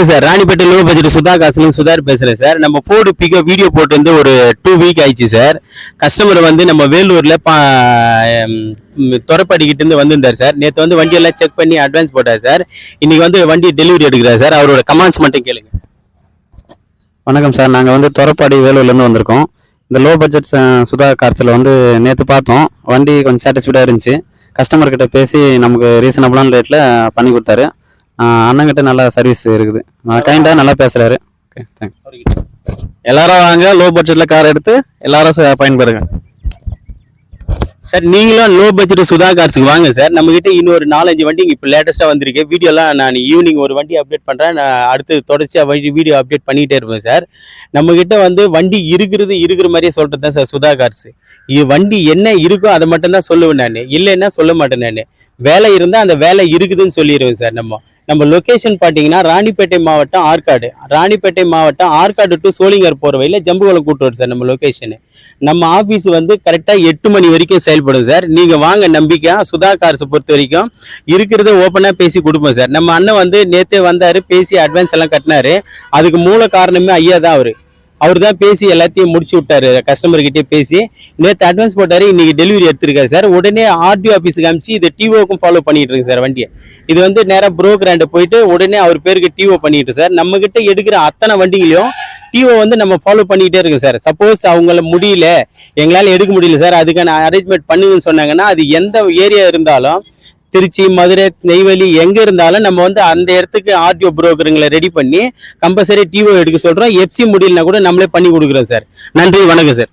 வணக்கம் sir. Ranipet low budget Sudha காசுல சுதார் பேசுறேன் சார். நம்ம போர்டு பிக்க வீடியோ போட்டு வந்து ஒரு 2 வீக் ஆயிடுச்சு சார். கஸ்டமர் வந்து நம்ம வேலூர்ல துறப்பாடிக்கிட்டு இருந்து வந்திருந்தார் சார். நேற்று வந்து வண்டியெல்லாம் செக் பண்ணி அட்வான்ஸ் போட்டார் சார். இன்னைக்கு வந்து வண்டி டெலிவரி எடுக்கிறார் சார். அவரோட கமெண்ட்ஸ் மட்டும் கேளுங்க. வணக்கம் சார், நாங்கள் வந்து துறப்பாடி வேலூர்லேருந்து வந்திருக்கோம். இந்த லோ பட்ஜெட் சுதா கார்ஸில் வந்து நேற்று பார்த்தோம். வண்டி கொஞ்சம் சாட்டிஸ்ஃபைடாக இருந்துச்சு. கஸ்டமர்கிட்ட பேசி நமக்கு ரீசனபிளான ரேட்டில் பண்ணி கொடுத்தாரு. அண்ணங்கிட்ட நல்லா சர்வீஸ் இருக்குது. கைண்டாக நல்லா பேசுகிறாரு. Okay, thanks. எல்லாரும் வாங்க, லோ பட்ஜெட்டில் கார் எடுத்து எல்லாரும் பயன்பெறுங்க சார். நீங்களும் லோ பட்ஜெட் சுதா கார்ஸுக்கு வாங்க சார். நம்ம கிட்ட இன்னொரு 4-5 வண்டி இப்போ லேட்டஸ்ட்டாக வந்திருக்கு. வீடியோலாம் நான் ஈவினிங் ஒரு வண்டி அப்டேட் பண்ணுறேன். நான் அடுத்து தொடர்ச்சியாக வீடியோ அப்டேட் பண்ணிகிட்டே இருப்பேன் சார். நம்ம கிட்ட வந்து வண்டி இருக்கிற மாதிரியே சொல்கிறது தான் சார் சுதா கார்ஸ். வண்டி என்ன இருக்கோ அதை மட்டும்தான் சொல்லுவேன் நான், இல்லைன்னா சொல்ல மாட்டேன் நான். வேலை இருந்தால் அந்த வேலை இருக்குதுன்னு சொல்லிடுவேன் சார். நம்ம லொக்கேஷன் பார்த்தீங்கன்னா ராணிப்பேட்டை மாவட்டம் ஆற்காடு டு சோளிங்கர் போகிற வழியில் ஜம்புகுளம் கூட்டுவார் சார் நம்ம லொக்கேஷனு. நம்ம ஆஃபீஸ் வந்து கரெக்டாக 8 மணி வரைக்கும் செயல்படும் சார். நீங்கள் வாங்க, நம்பிக்கை சுதா கார்ஸை பொறுத்த வரைக்கும் இருக்கிறத ஓப்பனாக பேசி கொடுப்போம் சார். நம்ம அண்ணன் வந்து நேற்றே வந்தார், பேசி அட்வான்ஸ் எல்லாம் கட்டினாரு. அதுக்கு மூல காரணமே ஐயா தான். அவர் தான் பேசி எல்லாத்தையும் முடிச்சு விட்டாரு. கஸ்டமர்கிட்டே பேசி நேற்று அட்வான்ஸ் போட்டாரு, இன்னைக்கு டெலிவரி எடுத்திருக்காரு சார். உடனே ஆர்டிஓ ஆஃபீஸுக்கு அனுப்பிச்சு இதை டிஓக்கும் ஃபாலோ பண்ணிட்டு இருக்கு சார் வண்டியை. இது வந்து நேராக புரோக்கராண்ட போயிட்டு உடனே அவர் பேருக்கு டிஓ பண்ணிட்டு சார். நம்ம கிட்ட எடுக்கிற அத்தனை வண்டிகளையும் டிஓ வந்து நம்ம ஃபாலோ பண்ணிக்கிட்டே இருக்கு சார். சப்போஸ் அவங்கள முடியல, எங்களால் எடுக்க முடியல சார், அதுக்கான அரேஞ்ச்மெண்ட் பண்ணுங்கன்னு சொன்னாங்கன்னா, அது எந்த ஏரியா இருந்தாலும், திருச்சி, மதுரை, நெய்வேலி எங்க இருந்தாலும் நம்ம வந்து அந்த இடத்துக்கு ஆர்டிஓ புரோக்கருங்களை ரெடி பண்ணி கம்பல்சரி டிஓ எடுக்க சொல்றோம். எஃப்சி முடியலனா கூட நம்மளே பண்ணி கொடுக்குறோம் சார். நன்றி, வணக்கம் சார்.